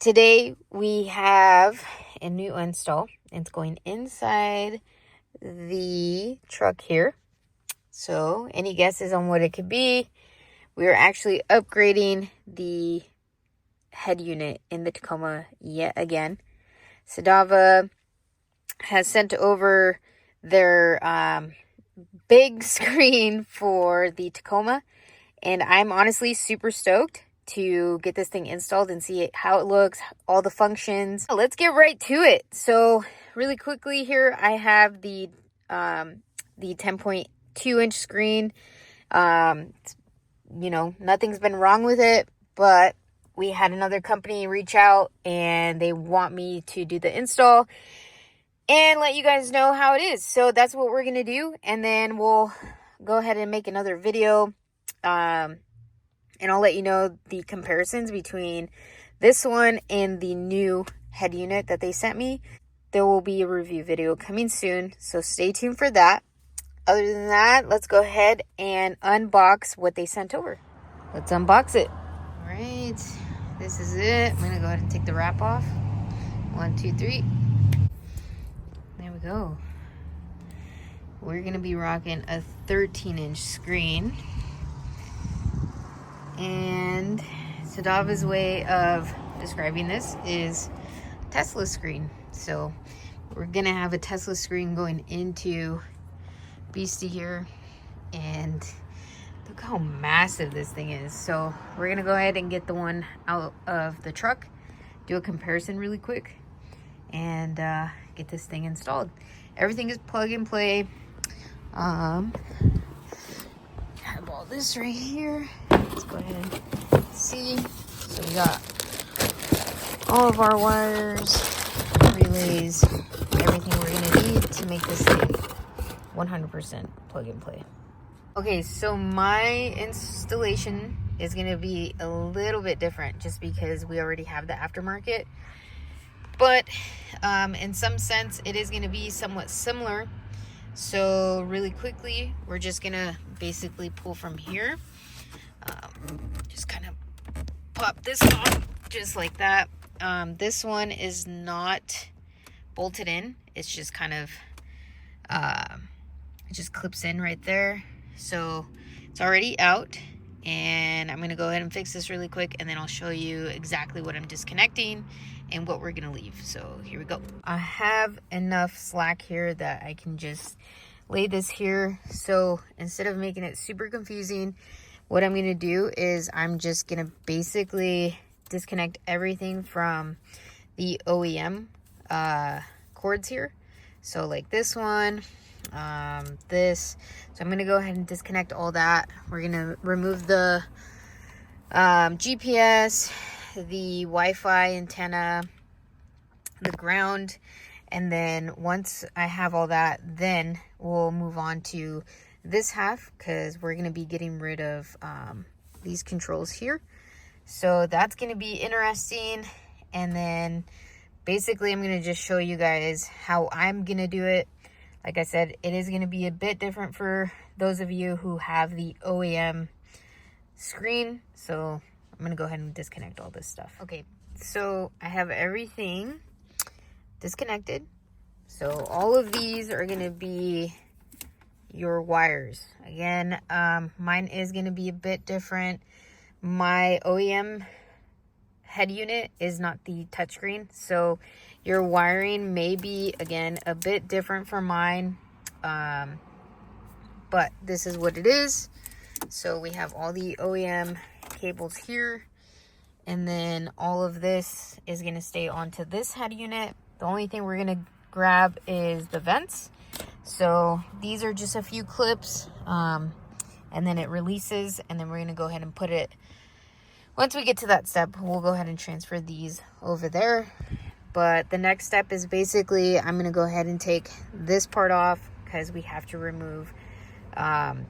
Today we have a new install. It's going inside the truck here. So any guesses on what it could be? We're actually upgrading the head unit in the Tacoma yet again. Cidava has sent over their big screen for the Tacoma, and I'm honestly super stoked to get this thing installed and see how it looks, all the functions. Let's get right to it. So really quickly here, I have the 10.2 inch screen. Nothing's been wrong with it, but we had another company reach out and they want me to do the install and let you guys know how it is. So that's what we're going to do. And then we'll go ahead and make another video. And I'll let you know the comparisons between this one and the new head unit that they sent me. There will be a review video coming soon, so stay tuned for that. Other than that, let's go ahead and unbox what they sent over. Let's unbox it. All right, this is it. I'm gonna go ahead and take the wrap off. 1, 2, 3. There we go. We're gonna be rocking a 13-inch screen. And Cidava's way of describing this is Tesla screen. So we're gonna have a Tesla screen going into Beastie here, and look how massive this thing is. So we're gonna go ahead and get the one out of the truck, do a comparison really quick, and get this thing installed. Everything is plug and play. Have all this right here. Let's go ahead and see. So we got all of our wires, relays, everything we're gonna need to make this thing 100% plug and play. Okay, so my installation is gonna be a little bit different just because we already have the aftermarket. But in some sense, it is gonna be somewhat similar. So really quickly, we're just gonna basically pull from here. Just kind of pop this off just like that. This one is not bolted in. It's just kind of, it just clips in right there. So it's already out, and I'm gonna go ahead and fix this really quick, and then I'll show you exactly what I'm disconnecting and what we're gonna leave. So here we go. I have enough slack here that I can just lay this here. So instead of making it super confusing, what I'm gonna do is I'm just gonna basically disconnect everything from the OEM cords here. So like this one, this. So I'm gonna go ahead and disconnect all that. We're gonna remove the GPS, the Wi-Fi antenna, the ground, and then once I have all that, then we'll move on to this half, because we're going to be getting rid of these controls here. So that's going to be interesting. And then basically I'm going to just show you guys how I'm going to do it. Like I said, it is going to be a bit different for those of you who have the OEM screen. So I'm going to go ahead and disconnect all this stuff. Okay, so I have everything disconnected. So all of these are going to be your wires. Again, mine is going to be a bit different. My OEM head unit is not the touchscreen, so your wiring may be, again, a bit different from mine, but this is what it is. So we have all the OEM cables here, and then all of this is going to stay onto this head unit. The only thing we're going to grab is the vents. So these are just a few clips, and then it releases, and then we're going to go ahead and put it, once we get to that step, we'll go ahead and transfer these over there. But the next step is basically, I'm going to go ahead and take this part off, because we have to remove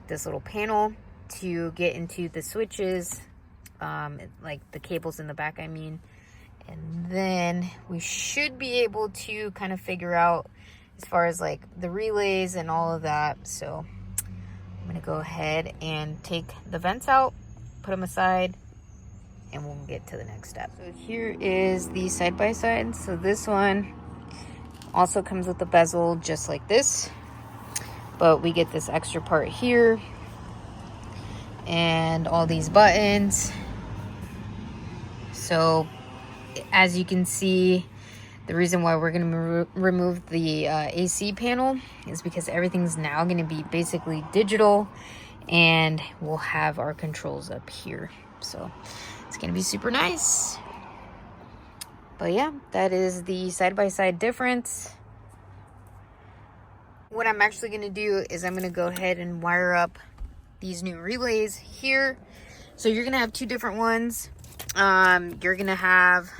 this little panel to get into the switches, like the cables in the back, I mean. And then we should be able to kind of figure out as far as like the relays and all of that. So I'm going to go ahead and take the vents out, put them aside, and we'll get to the next step. So here is the side-by-side. So this one also comes with a bezel just like this, but we get this extra part here and all these buttons. So as you can see, the reason why we're going to remove the AC panel is because everything's now going to be basically digital, and we'll have our controls up here. So it's going to be super nice. But yeah, that is the side-by-side difference. What I'm actually going to do is I'm going to go ahead and wire up these new relays here. So you're going to have two different ones. You're going to have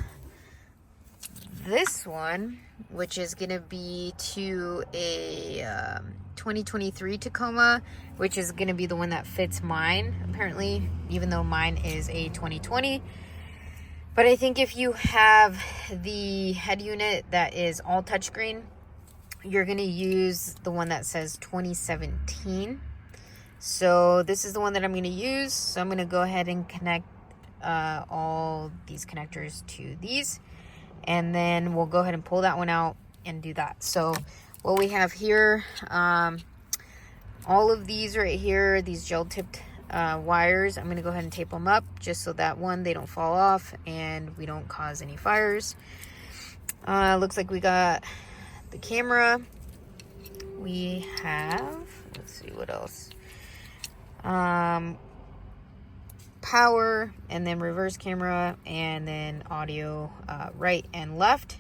this one, which is going to be to a 2023 Tacoma, which is going to be the one that fits mine, apparently, even though mine is a 2020. But I think if you have the head unit that is all touchscreen, you're going to use the one that says 2017. So this is the one that I'm going to use. So I'm going to go ahead and connect all these connectors to these, and then we'll go ahead and pull that one out and do that. So what we have here, all of these right here, these gel tipped wires, I'm going to go ahead and tape them up just so that one, they don't fall off and we don't cause any fires. Looks like we got the camera. We have, let's see what else. Power, and then reverse camera, and then audio right and left.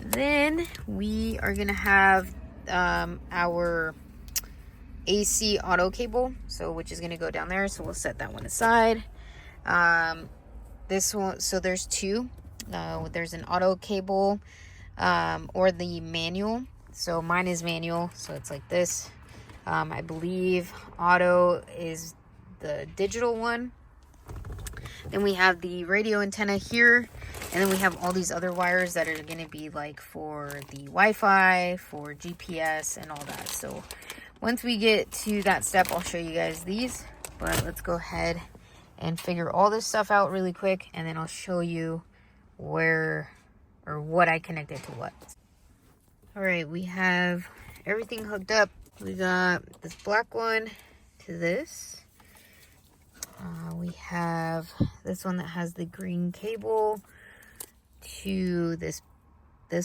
Then we are gonna have our AC auto cable, so which is gonna go down there. So we'll set that one aside. This one, so there's two. There's an auto cable or the manual. So mine is manual, so it's like this. I believe auto is the digital one. Then we have the radio antenna here, and then we have all these other wires that are going to be like for the Wi-Fi, for GPS, and all that. So once we get to that step, I'll show you guys these. But let's go ahead and figure all this stuff out really quick, and then I'll show you where or what I connected to what. All right, we have everything hooked up. We got this black one to this. We have this one that has the green cable to this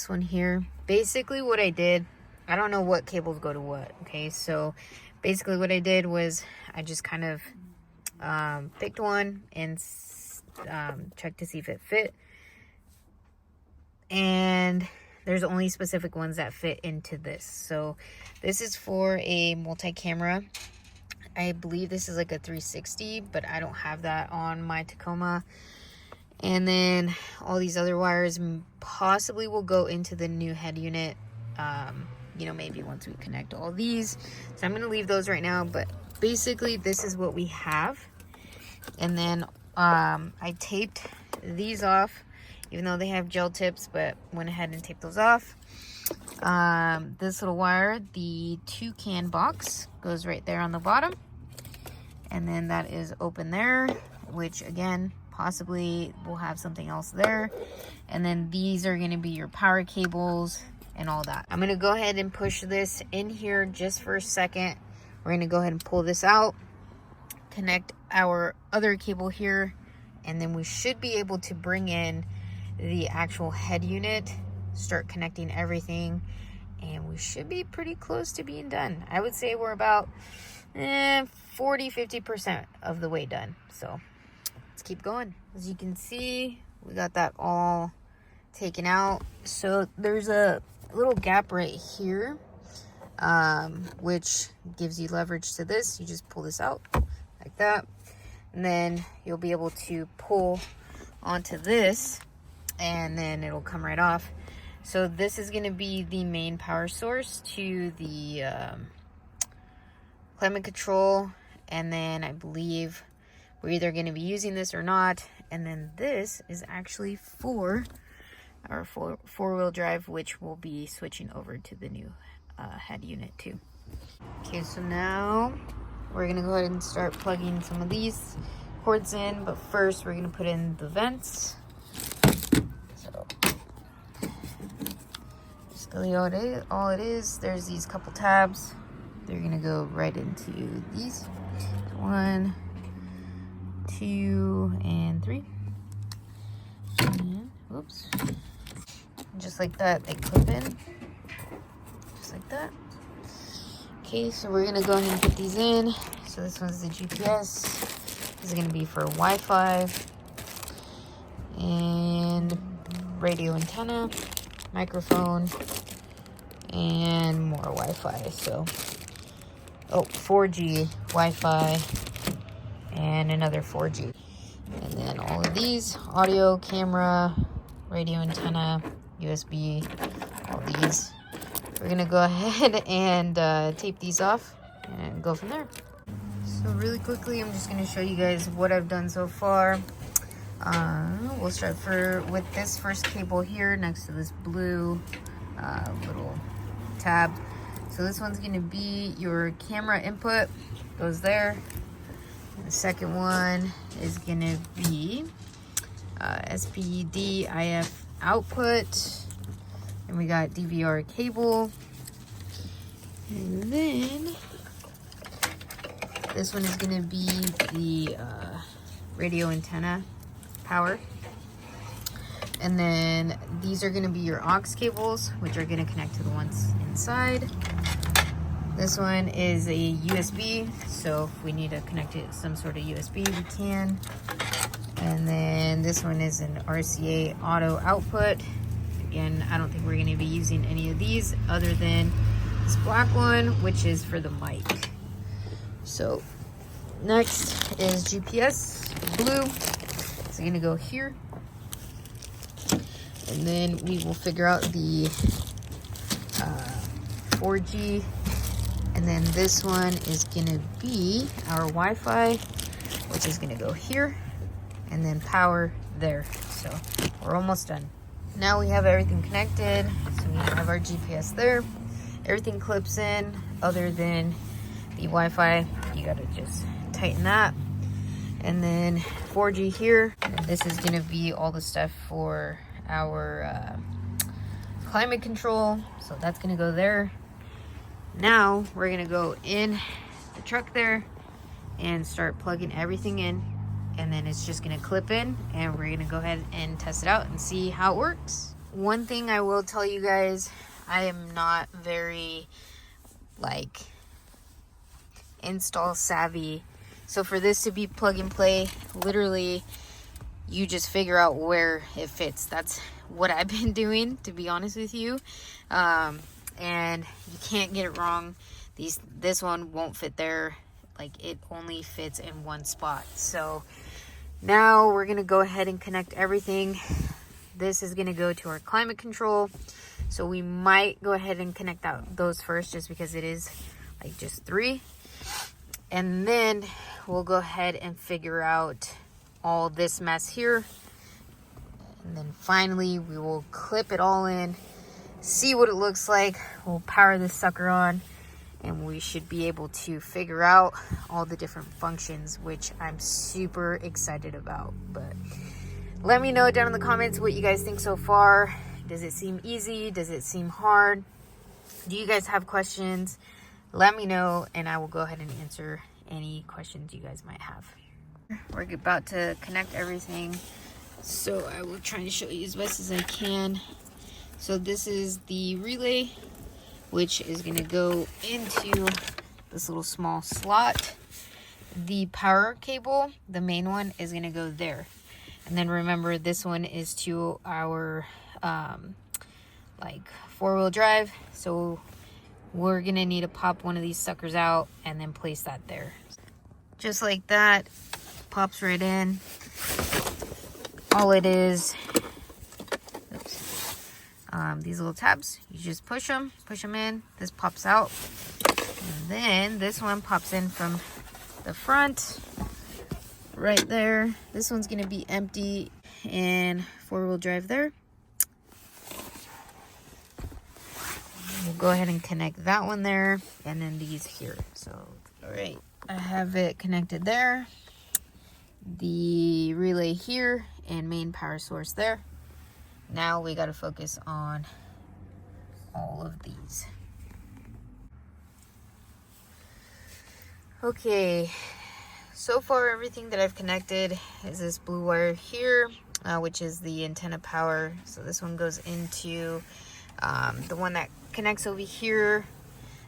one here. Basically what I did, I don't know what cables go to what, okay? So basically what I did was I just kind of picked one and checked to see if it fit. And there's only specific ones that fit into this. So this is for a multi-camera. I believe this is like a 360, but I don't have that on my Tacoma. And then all these other wires possibly will go into the new head unit, you know, maybe once we connect all these. So I'm going to leave those right now, but basically this is what we have. And then I taped these off, even though they have gel tips, but went ahead and taped those off. This little wire, the toucan box, goes right there on the bottom. And then that is open there, which again, possibly we'll have something else there. And then these are going to be your power cables and all that. I'm going to go ahead and push this in here just for a second. We're going to go ahead and pull this out, connect our other cable here, and then we should be able to bring in the actual head unit, start connecting everything, and we should be pretty close to being done. I would say we're about 40-50% of the way done. So let's keep going. As you can see, we got that all taken out. So there's a little gap right here, which gives you leverage to this. You just pull this out like that, and then you'll be able to pull onto this, and then it'll come right off. So this is going to be the main power source to the climate control, and then I believe we're either going to be using this or not. And then this is actually for our four-wheel drive, which will be switching over to the new head unit too. Okay, so now we're going to go ahead and start plugging some of these cords in, but first we're gonna put in the vents. So basically all it is, there's these couple tabs. They're gonna go right into these. 1, 2, and 3. And, whoops. Just like that, they clip in. Just like that. Okay, so we're gonna go ahead and put these in. So this one's the GPS. This is gonna be for Wi-Fi and radio antenna, microphone, and more Wi-Fi. So, 4G Wi-Fi and another 4G. And then all of these, audio, camera, radio antenna, USB, all these. We're gonna go ahead and tape these off and go from there. So really quickly, I'm just gonna show you guys what I've done so far. We'll start with this first cable here next to this blue little tab. So this one's gonna be your camera input, goes there. And the second one is gonna be SPD IF output, and we got DVR cable, and then this one is gonna be the radio antenna power. And then these are gonna be your aux cables, which are gonna connect to the ones inside. This one is a USB, so if we need to connect it to some sort of USB, we can. And then this one is an RCA auto output. Again, I don't think we're gonna be using any of these other than this black one, which is for the mic. So next is GPS, blue. It's gonna go here. And then we will figure out the 4G. And then this one is gonna be our Wi-Fi, which is gonna go here. And then power there. So we're almost done. Now we have everything connected. So we have our GPS there. Everything clips in other than the Wi-Fi. You gotta just tighten that. And then 4G here. And this is gonna be all the stuff for our climate control. So that's gonna go there. Now we're gonna go in the truck there and start plugging everything in. And then it's just gonna clip in, and we're gonna go ahead and test it out and see how it works. One thing I will tell you guys, I am not very install savvy. So for this to be plug and play, literally you just figure out where it fits. That's what I've been doing, to be honest with you. And you can't get it wrong. This one won't fit there. It only fits in one spot. So now we're gonna go ahead and connect everything. This is gonna go to our climate control. So we might go ahead and connect those first, just because it is just 3. And then we'll go ahead and figure out all this mess here. And then finally we will clip it all in, see what it looks like. We'll power this sucker on, and we should be able to figure out all the different functions, which I'm super excited about. But let me know down in the comments what you guys think so far. Does it seem easy? Does it seem hard? Do you guys have questions? Let me know, and I will go ahead and answer any questions you guys might have. We're about to connect everything, so I will try to show you as best as I can. So this is the relay, which is going to go into this little small slot. The power cable, the main one, is going to go there. And then remember, this one is to our four-wheel drive. So we're going to need to pop one of these suckers out and then place that there. Just like that, pops right in. All it is, these little tabs, you just push them in, this pops out, and then this one pops in from the front right there. This one's going to be empty and four-wheel drive there. We'll go ahead and connect that one there, and then these here. So all right, I have it connected there. the relay here and main power source there. Now we got to focus on all of these. Okay, so far everything that I've connected is this blue wire here, which is the antenna power. So this one goes into the one that connects over here.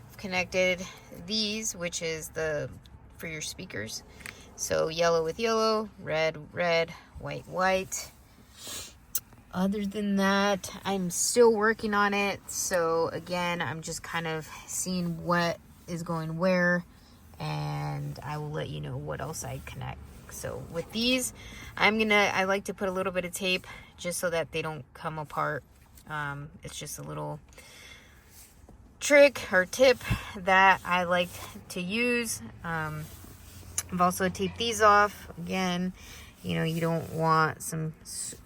I've connected these, which is the for your speakers. So yellow with yellow, red, red, white, white. Other than that, I'm still working on it. So again, I'm just kind of seeing what is going where, and I will let you know what else I connect. So with these, I like to put a little bit of tape just so that they don't come apart. It's just a little trick or tip that I like to use. I've also taped these off. Again, you know, you don't want some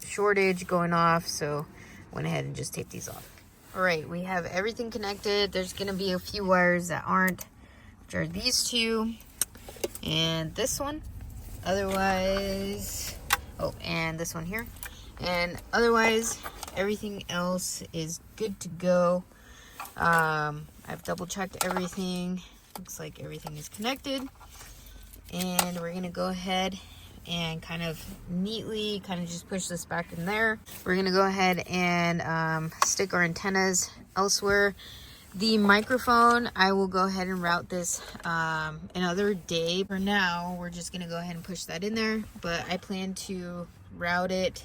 shortage going off, so went ahead and just taped these off. All right, we have everything connected. There's gonna be a few wires that aren't, which are these two and this one. Otherwise, oh, and this one here. And otherwise, everything else is good to go. I've double checked everything. Looks like everything is connected. And we're gonna go ahead and kind of neatly just push this back in there. We're gonna go ahead and stick our antennas elsewhere. The microphone, I will go ahead and route this another day. For now, we're just gonna go ahead and push that in there, but I plan to route it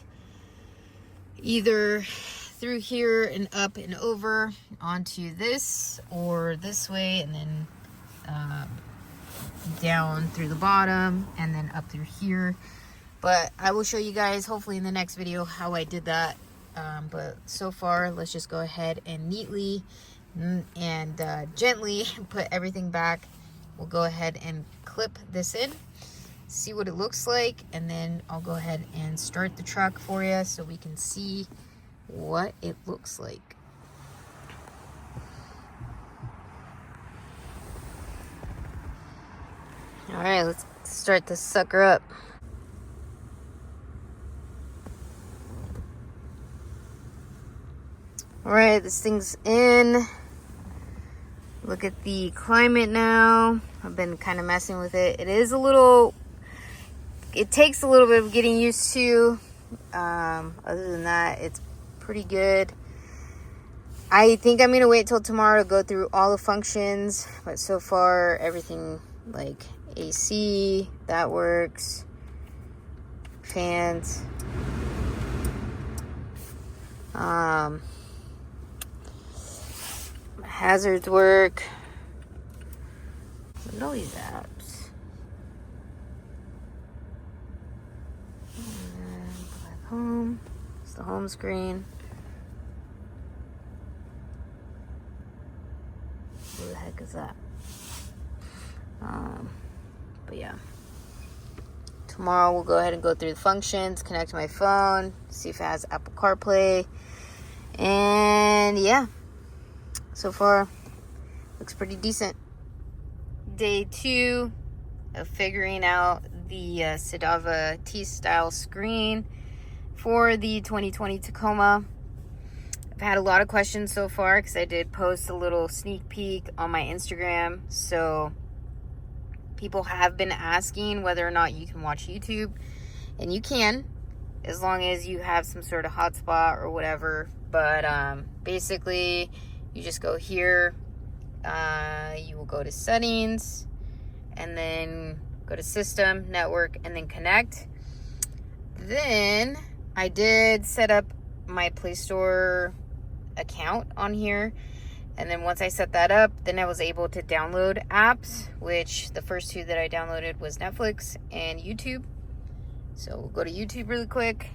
either through here and up and over onto this, or this way, and then down through the bottom and then up through here. But I will show you guys hopefully in the next video how I did that. But so far, let's just go ahead and neatly and gently put everything back. We'll go ahead and clip this in, see what it looks like, and then I'll go ahead and start the truck for you so we can see what it looks like. All right, let's start this sucker up. All right, this thing's in. Look at the climate now. I've been kind of messing with it. It is a little, it takes a little bit of getting used to. Other than that, it's pretty good. I think I'm gonna wait till tomorrow to go through all the functions, but so far everything, like AC, that works. Fans. Hazards work. Look at all these apps. And back home. It's the home screen. What the heck is that? But yeah. Tomorrow we'll go ahead and go through the functions, connect to my phone, see if it has Apple CarPlay. And yeah. So far, looks pretty decent. Day 2 of figuring out the Cidava T-style screen for the 2020 Tacoma. I've had a lot of questions so far because I did post a little sneak peek on my Instagram. So people have been asking whether or not you can watch YouTube. And you can, as long as you have some sort of hotspot or whatever. But basically, you just go here, you will go to settings, and then go to system, network, and then connect. Then I did set up my Play Store account on here, and then once I set that up, then I was able to download apps, which the first two that I downloaded was Netflix and YouTube. So we'll go to YouTube really quick.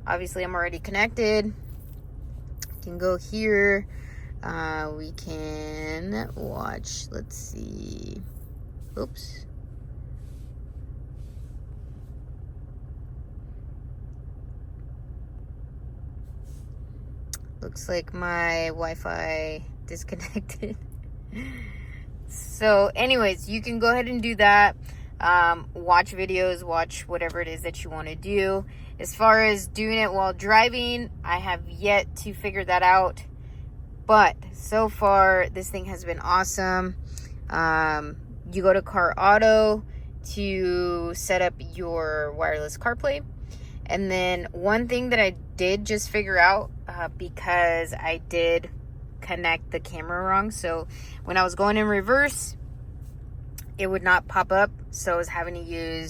Obviously I'm already connected. You can go here. We can watch, let's see, oops. Looks like my Wi-Fi disconnected. So anyways, you can go ahead and do that. watch videos, watch whatever it is that you want to do. As far as doing it while driving, I have yet to figure that out. But so far, this thing has been awesome. You go to Car Auto to set up your wireless CarPlay. And then one thing that I did just figure out, because I did connect the camera wrong. So when I was going in reverse, it would not pop up. So I was having to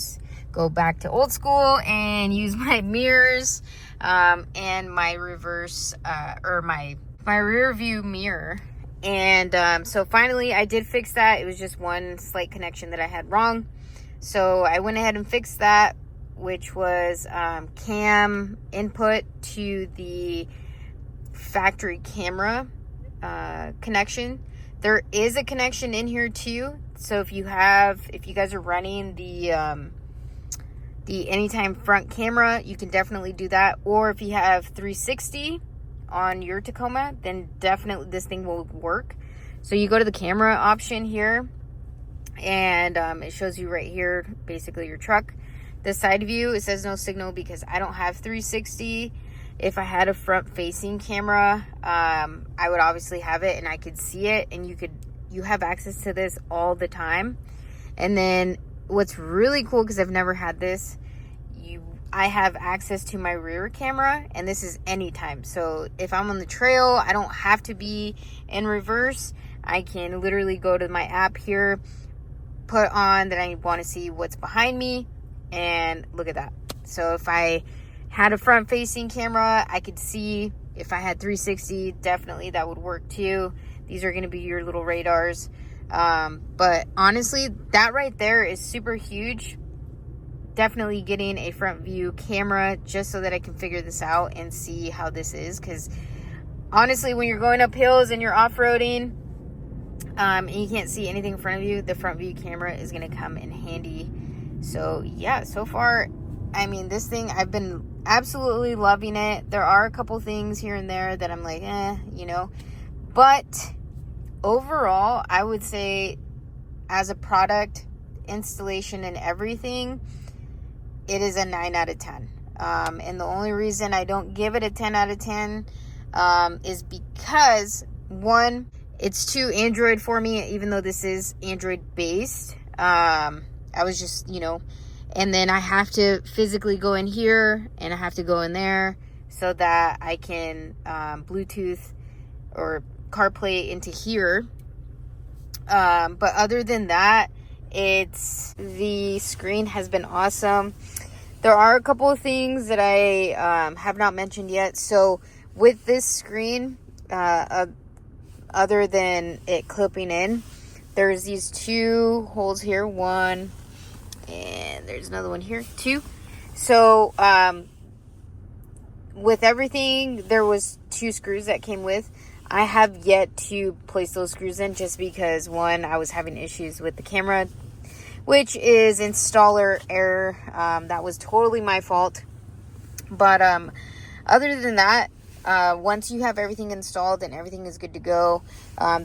go back to old school and use my mirrors, and my reverse, or my rear view mirror. And so finally I did fix that. It was just one slight connection that I had wrong. So I went ahead and fixed that, which was cam input to the factory camera connection. There is a connection in here too. So if you guys are running the anytime front camera, you can definitely do that. Or if you have 360 on your Tacoma, then definitely this thing will work. So you go to the camera option here, and it shows you right here basically your truck. The side view, it says no signal because I don't have 360. If I had a front facing camera, I would obviously have it and I could see it, and you have access to this all the time. And then what's really cool, because I've never had this, I have access to my rear camera, and this is anytime. So if I'm on the trail, I don't have to be in reverse. I can literally go to my app here, put on that I want to see what's behind me, and look at that. So if I had a front facing camera, I could see. If I had 360, definitely that would work too. These are going to be your little radars. But honestly, that right there is super huge. Definitely getting a front view camera just so that I can figure this out and see how this is. Because honestly, when you're going up hills and you're off-roading, and you can't see anything in front of you, the front view camera is going to come in handy. So yeah, so far, I mean, this thing, I've been absolutely loving it. There are a couple things here and there that I'm like, but overall, I would say as a product, installation and everything, it is a 9 out of 10. And the only reason I don't give it a 10 out of 10 is because, one, it's too Android for me, even though this is Android based. I was just, and then I have to physically go in here and I have to go in there so that I can Bluetooth or CarPlay into here. But other than that, the screen has been awesome. There are a couple of things that I have not mentioned yet. So with this screen, other than it clipping in, there's these two holes here, one, and there's another one here, two. So with everything, there was 2 screws that came with. I have yet to place those screws in just because, one, I was having issues with the camera, which is installer error. That was totally my fault. But other than that, once you have everything installed and everything is good to go,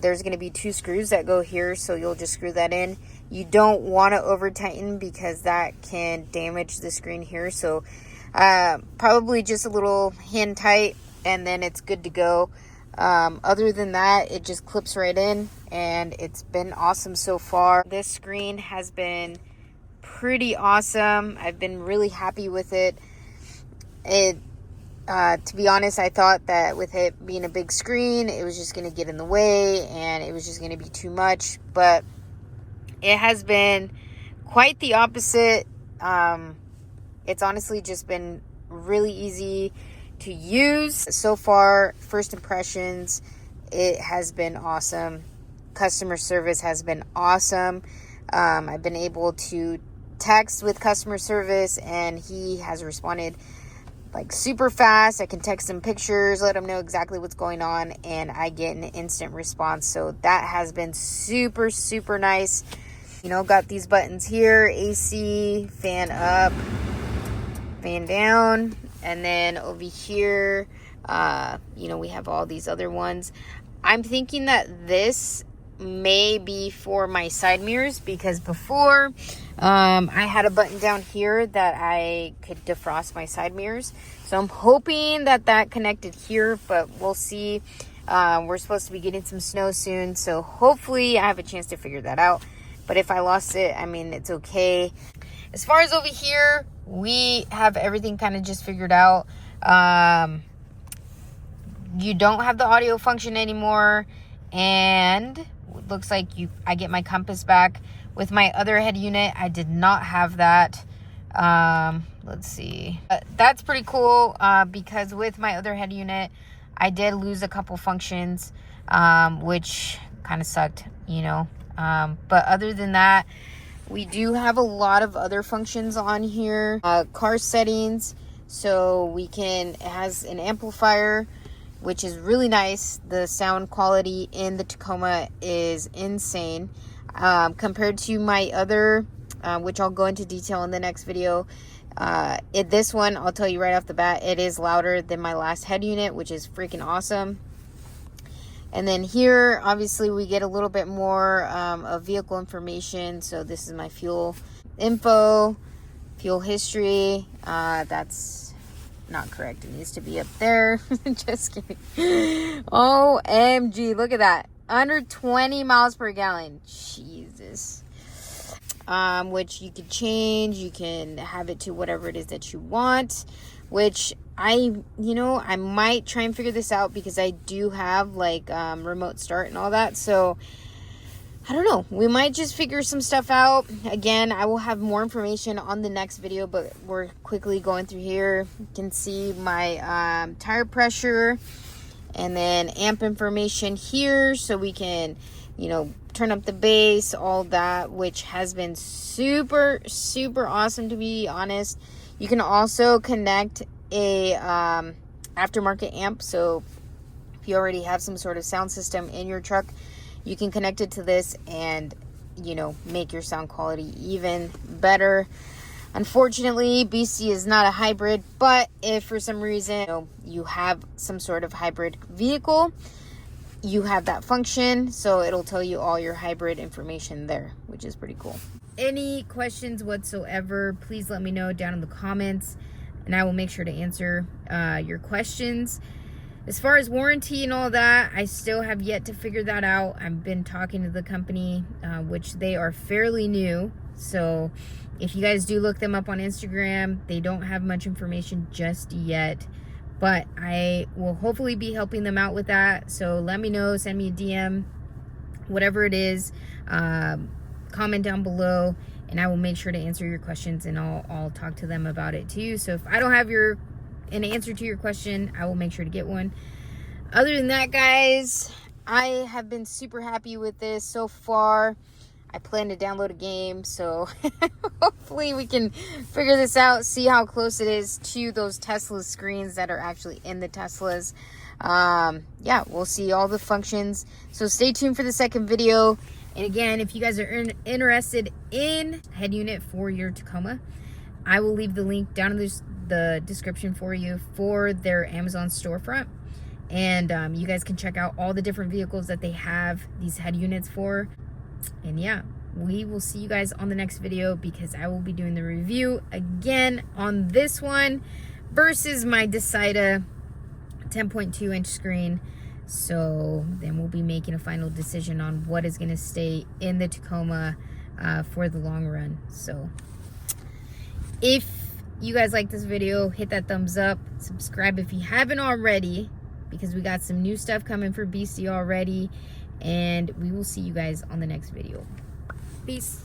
there's going to be 2 screws that go here, so you'll just screw that in. You don't want to over tighten because that can damage the screen here. So probably just a little hand tight and then it's good to go. Other than that, it just clips right in, and it's been awesome so far. This screen has been pretty awesome. I've been really happy with it. To be honest, I thought that with it being a big screen, it was just going to get in the way and it was just going to be too much, but it has been quite the opposite. It's honestly just been really easy to use. So far, first impressions, it has been awesome. Customer service has been awesome. I've been able to text with customer service and he has responded like super fast. I can text him pictures, let him know exactly what's going on, and I get an instant response. So that has been super, super nice. Got these buttons here, AC, fan up, fan down. And then over here, we have all these other ones. I'm thinking that this may be for my side mirrors, because before I had a button down here that I could defrost my side mirrors. So I'm hoping that that connected here, but we'll see. We're supposed to be getting some snow soon, so hopefully I have a chance to figure that out. But if I lost it, I mean, it's okay. As far as over here, we have everything kind of just figured out. You don't have the audio function anymore, and it looks like I get my compass back. With my other head unit, I did not have that. Let's see. That's pretty cool, because with my other head unit, I did lose a couple functions, which kind of sucked, you know. But other than that, we do have a lot of other functions on here. Car settings, so it has an amplifier, which is really nice. The sound quality in the Tacoma is insane. Compared to my other, which I'll go into detail in the next video. This one, I'll tell you right off the bat, it is louder than my last head unit, which is freaking awesome. And then here, obviously, we get a little bit more of vehicle information. So this is my fuel info, fuel history. That's not correct. It needs to be up there. Just kidding. OMG, look at that. Under 20 miles per gallon. Jesus. Which you can change. You can have it to whatever it is that you want. Which I might try and figure this out, because I do have like remote start and all that. So I don't know. We might just figure some stuff out. Again, I will have more information on the next video, but we're quickly going through here. You can see my tire pressure and then amp information here, so we can, turn up the bass, all that, which has been super, super awesome, to be honest. You can also connect a aftermarket amp. So if you already have some sort of sound system in your truck, you can connect it to this and, make your sound quality even better. Unfortunately, BC is not a hybrid, but if for some reason you have some sort of hybrid vehicle, you have that function, so it'll tell you all your hybrid information there, which is pretty cool. Any questions whatsoever, please let me know down in the comments, and I will make sure to answer your questions. As far as warranty and all that, I still have yet to figure that out. I've been talking to the company, which they are fairly new. So if you guys do look them up on Instagram, they don't have much information just yet. But I will hopefully be helping them out with that. So let me know, send me a DM, whatever it is. Comment down below, and I will make sure to answer your questions, and I'll talk to them about it too. So if I don't have an answer to your question, I will make sure to get one. Other than that, guys, I have been super happy with this so far. I plan to download a game, so hopefully we can figure this out, see how close it is to those Tesla screens that are actually in the Teslas. Yeah, we'll see all the functions. So stay tuned for the second video. And again, if you guys are interested in head unit for your Tacoma, I will leave the link down in the description for you for their Amazon storefront. And you guys can check out all the different vehicles that they have these head units for. And yeah, we will see you guys on the next video, because I will be doing the review again on this one versus my Cidava 10.2 inch screen. So then we'll be making a final decision on what is going to stay in the Tacoma for the long run. So if you guys like this video, hit that thumbs up, subscribe if you haven't already, because we got some new stuff coming for BC already. And we will see you guys on the next video. Peace.